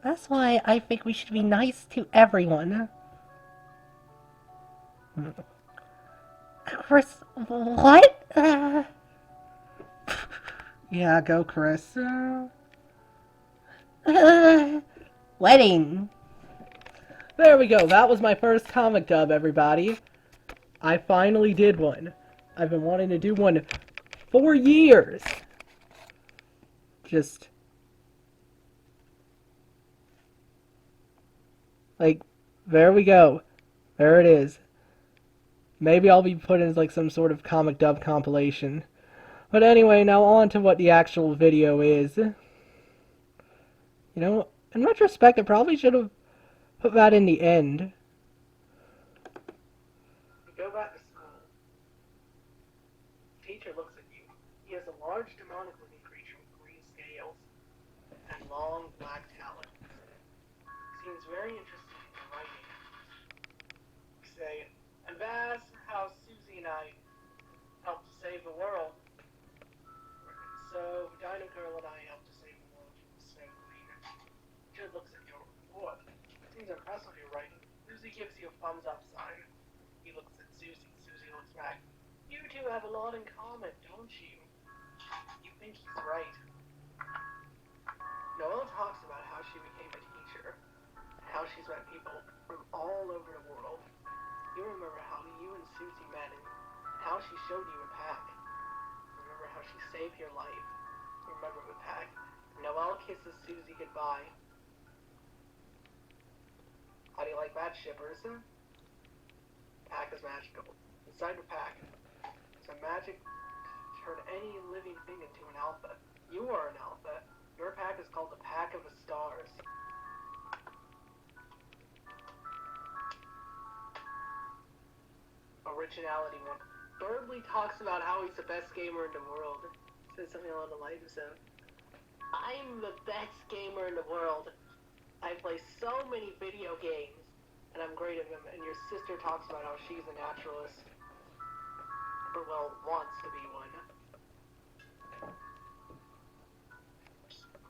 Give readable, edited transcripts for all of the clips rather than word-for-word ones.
That's why I think we should be nice to everyone. Kris, what? Yeah, go, Kris. Wedding. There we go. That was my first comic dub, everybody. I finally did one. I've been wanting to do one for years. Just like, there we go. There it is. Maybe I'll be put in like some sort of comic dub compilation. But anyway, now on to what the actual video is. In retrospect, I probably should have put that in the end. You go back to school. Teacher looks at you. He has a large demonic-looking creature with green scales and long black talons. Seems very interested in your writing. You say, and that's how Susie and I helped to save the world. So, Dino Girl and I helped to save the world from the Snow Queen. Teacher looks at your report. Seems impressed with your writing. Susie gives you a thumbs up sign. He looks at Susie. Susie looks back. You two have a lot in common, don't you? You think he's right. Noelle talks about how she became a teacher, and how she's met people from all over the world. You remember how you and Susie met, and how she showed you a pack. Remember how she saved your life. Remember the pack. Noelle kisses Susie goodbye. How do you like that, shippers? Pack is magical. Inside the pack, some magic to turn any living thing into an alpha. You are an alpha. Your pack is called the Pack of the Stars. Originality 1. Thirdly talks about how he's the best gamer in the world. Says something along the lines of, I'm the best gamer in the world. I play so many video games, and I'm great at them. And your sister talks about how she's a naturalist. Or, well, wants to be one.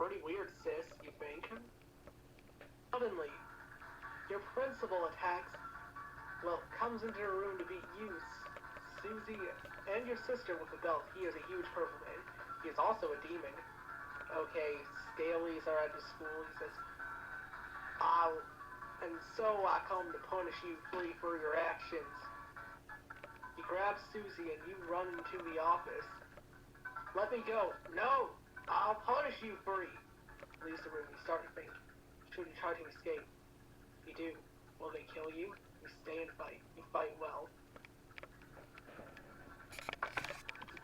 Pretty weird, sis, you think? Suddenly, your principal comes into the room to beat you, Susie, and your sister with a belt. He is a huge purple man. He is also a demon. Okay, Scalies are at the school. He says, and so I come to punish you free for your actions. He grabs Susie and you run into the office. Let me go. No! I'll punish you free. Leaves the room. You start to think. Should you try to escape? You do. Will they kill you? You stay and fight. You fight well.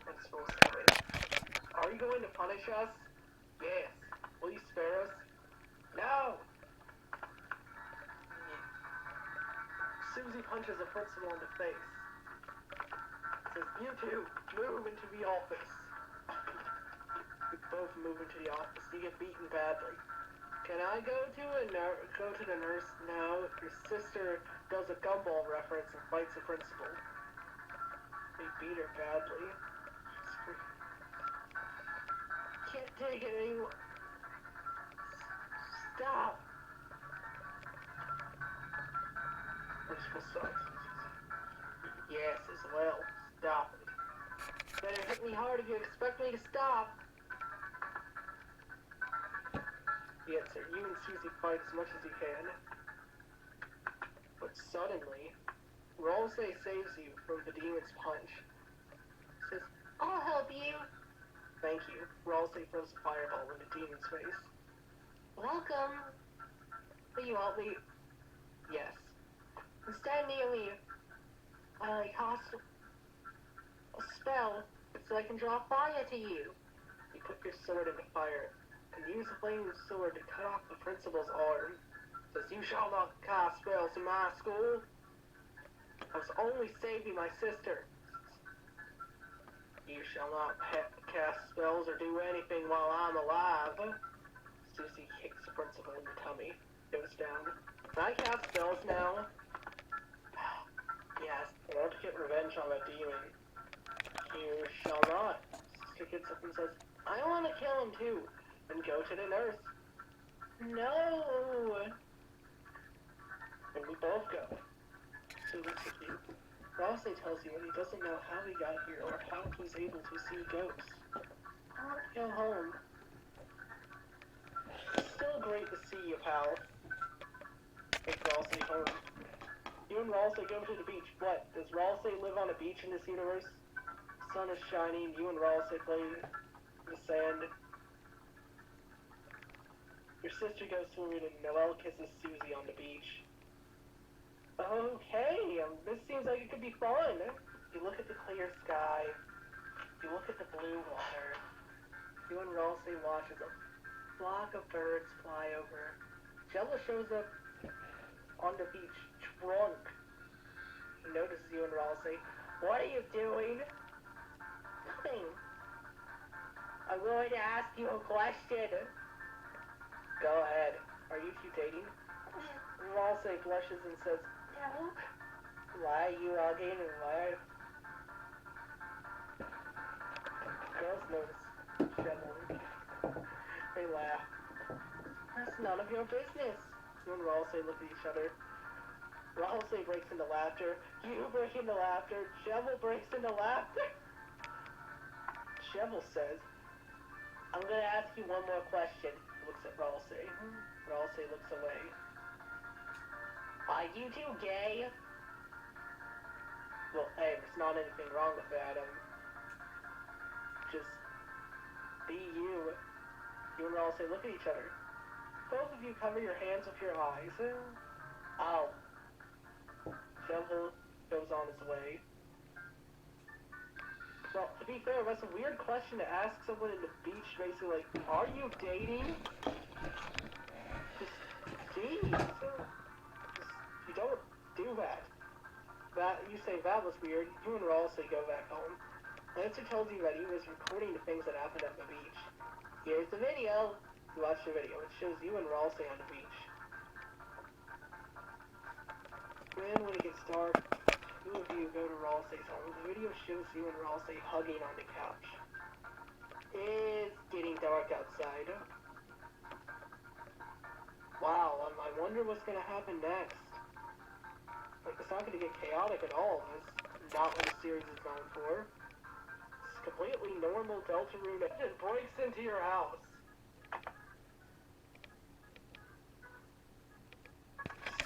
Principal says, are you going to punish us? Yes. Will you spare us? No! Susie punches the principal in the face. Says, you two, move into the office. You both move into the office. You get beaten badly. Can I go to the nurse? No. Your sister does a gumball reference and fights the principal. They beat her badly. Can't take it anymore. Stop. Principal sucks. Yes, as well. Stop it. Better hit me hard if you expect me to stop. Yes, sir. You and Susie fight as much as you can. But suddenly, Ralsei saves you from the demon's punch. Says, I'll help you. Thank you. Ralsei throws a fireball in the demon's face. Welcome. Do you help me? Yes. Stand near me. I cast a spell so I can draw fire to you. You put your sword into fire and use the flaming sword to cut off the principal's arm. Says, you shall not cast spells in my school. I was only saving my sister. You shall not cast spells or do anything while I'm alive. Susie kicks the principal in the tummy. Goes down. Can I cast spells now? Yes. I want to get revenge on that demon. You shall not. Sister gets up and says, I want to kill him too. And go to the nurse. No! And we both go. So he looks at you. Ralsei tells you that he doesn't know how he got here or how he's able to see ghosts. I want to go home. It's still great to see you, pal. Take Ralsei home. You and Ralsei go to the beach. What? Does Ralsei live on a beach in this universe? The sun is shining, you and Ralsei play in the sand. Your sister goes swimming and Noelle kisses Susie on the beach. Okay, this seems like it could be fun. You look at the clear sky. You look at the blue water. You and Ralsei watch as a flock of birds fly over. Jella shows up on the beach, drunk. He notices you and Ralsei. What are you doing? Nothing. I'm going to ask you a question. Go ahead. Are you two dating? Ralsei blushes and says, no. Why are you hugging and why? Girls notice trembling. They laugh. That's none of your business. You and Ralsei look at each other. Ralsei breaks into laughter. You break into laughter. Chevel breaks into laughter. Chevel says, I'm going to ask you one more question. He looks at Ralsei. Ralsei looks away. Are you two gay? Well, hey, there's not anything wrong with that. Just be you. You and Ralsei look at each other. Both of you cover your hands with your eyes. Ow. Chevel goes on his way. Well, to be fair, that's a weird question to ask someone in the beach, basically, like, are you dating? Just, geez. You don't do that. You say that was weird. You and Ralsei go back home. Lancer tells you that he was recording the things that happened at the beach. Here's the video. You watch the video. It shows you and Ralsei on the beach. Then when it gets dark, two of you go to Ralsei's home. The video shows you and Ralsei hugging on the couch. It's getting dark outside. Wow, I wonder what's gonna happen next. Like, it's not gonna get chaotic at all. That's not what the series is known for. It's completely normal Deltarune and breaks into your house.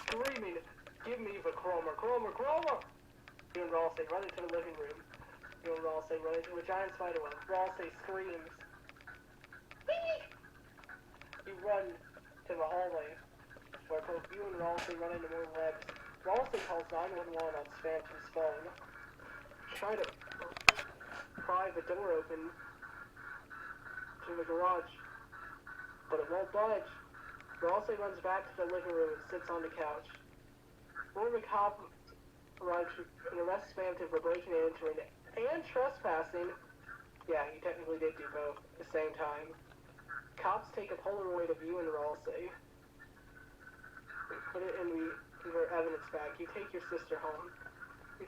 Screaming, give me the chroma, chroma, chroma! You and Ralsei run into the living room. You and Ralsei run into a giant spider web. Ralsei screams. Whee! You run to the hallway, where both you and Ralsei run into more webs. Ralsei calls 911 on Phantom's phone. Try to pry the door open to the garage, but it won't budge. Ralsei runs back to the living room and sits on the couch. One of the cops arrives and arrests Phantom for breaking and entering and trespassing. Yeah, he technically did do both at the same time. Cops take a Polaroid of you and Ralsei. Put it in the evidence bag. You take your sister home. You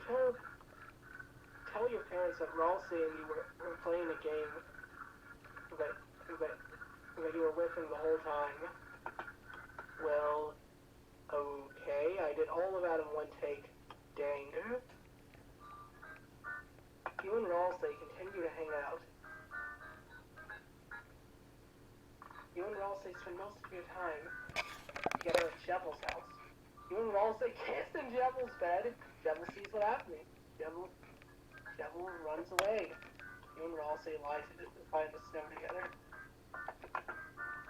tell your parents that Ralsei and you were playing a game that you were with him the whole time. Well, okay, I did all of that in one take. Dang. You and Ralsei continue to hang out. You and Ralsei spend most of your time together at Chevel's house. You and Ralsei kiss in Chevel's bed. Chevel sees what happened. Chevel runs away. You and Ralsei lie in the snow together.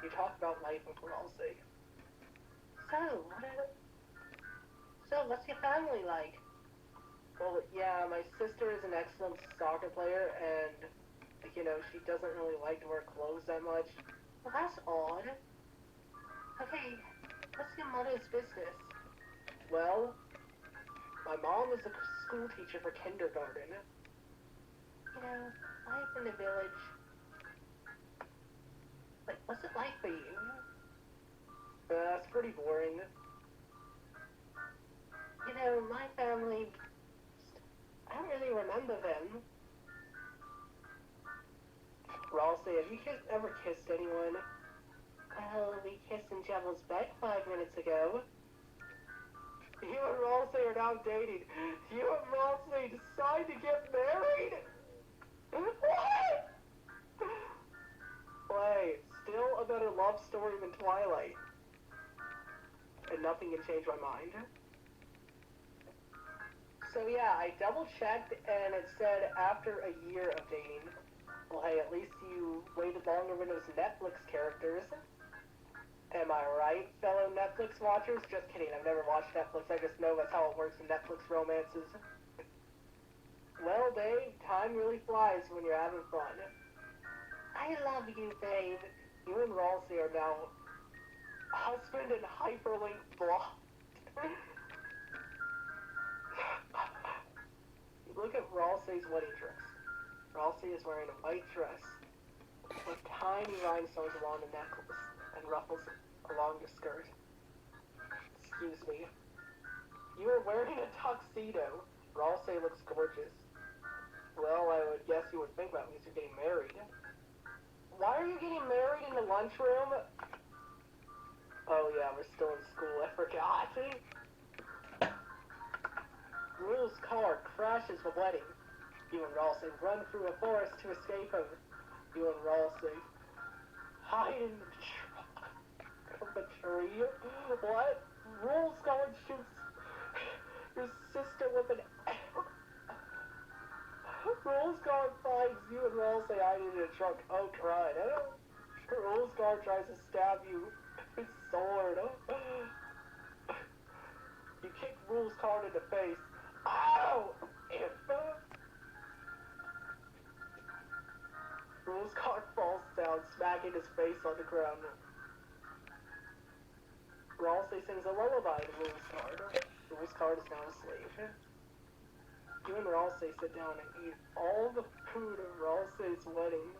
You talk about life with Ralsei. So, what's your family like? Well, yeah, my sister is an excellent soccer player, and, she doesn't really like to wear clothes that much. Well, that's odd. Okay, what's your mother's business? Well, my mom is a school teacher for kindergarten. Life in the village. Like, what's it like for you? It's pretty boring. My family, I don't really remember them. Ralsei, have you ever kissed anyone? Well, we kissed in Devil's bed 5 minutes ago. You and Ralsei are now dating. You and Ralsei decide to get married? What? Wait, still a better love story than Twilight. And nothing can change my mind. So yeah, I double checked and it said after a year of dating. Well, hey, at least you waited longer than those Netflix characters. Am I right, fellow Netflix watchers? Just kidding, I've never watched Netflix, I just know that's how it works in Netflix romances. Well, babe, time really flies when you're having fun. I love you, babe. You and Ralsei are now husband and hyperlink blocked. Look at Ralsei's wedding dress. Ralsei is wearing a white dress with tiny rhinestones along the necklace and ruffles along the skirt. Excuse me. You are wearing a tuxedo. Ralsei looks gorgeous. Well, I would guess you would think that means you're getting married. Why are you getting married in the lunchroom? Oh yeah, we're still in school, I forgot. Rule's car crashes the wedding. You and Ralsei run through a forest to escape him. You and Ralsei hide in the trunk of a tree. What? Rule's car shoots your sister with an arrow. Rule's car finds you and Ralsei hiding in a trunk. Oh, crud. Rule's car tries to stab you with his sword. You kick Rule's car in the face. Ow! Rule's car falls down, smacking his face on the ground. Ralsei sings a lullaby to Rule's card. Rule's card is now asleep. You and Ralsei sit down and eat all the food of Ralsei's wedding.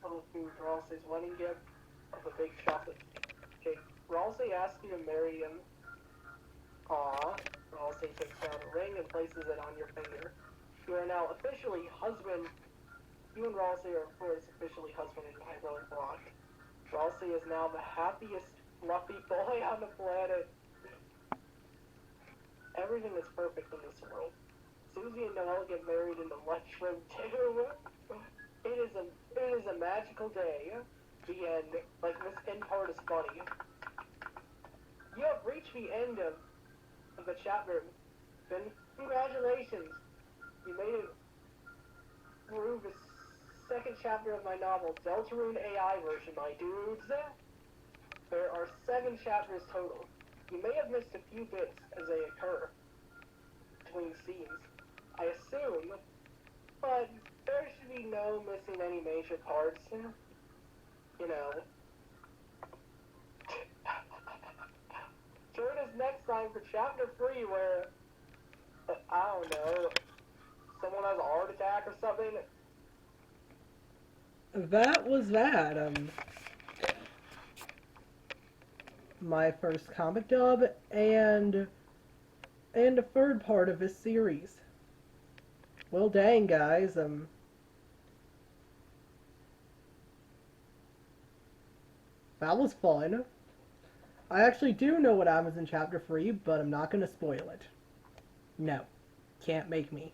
All the food, Ralsei's wedding gift of a big chocolate cake. Ralsei asks you to marry him. Aww. Ralsei takes out a ring and places it on your finger. You are now officially husband. You and Ralsei are, of course, officially husband and hyperlink blocked. Ralsei is now the happiest, fluffy boy on the planet. Everything is perfect in this world. Susie and Noelle get married in the lunchroom too. It is a magical day. The end. Like, this end part is funny. You have reached the end of the chapter. Then congratulations. You made it through the second chapter of my novel, Deltarune AI version, my dudes. There are 7 chapters total. You may have missed a few bits as they occur between scenes, I assume, but there should be no missing any major parts. You know. Join us next time for chapter 3 where, I don't know, someone has a heart attack or something. That was that. My first comic dub and the third part of this series. Well, dang, guys. That was fun. I actually do know what happens in chapter 3, but I'm not gonna spoil it. No, can't make me.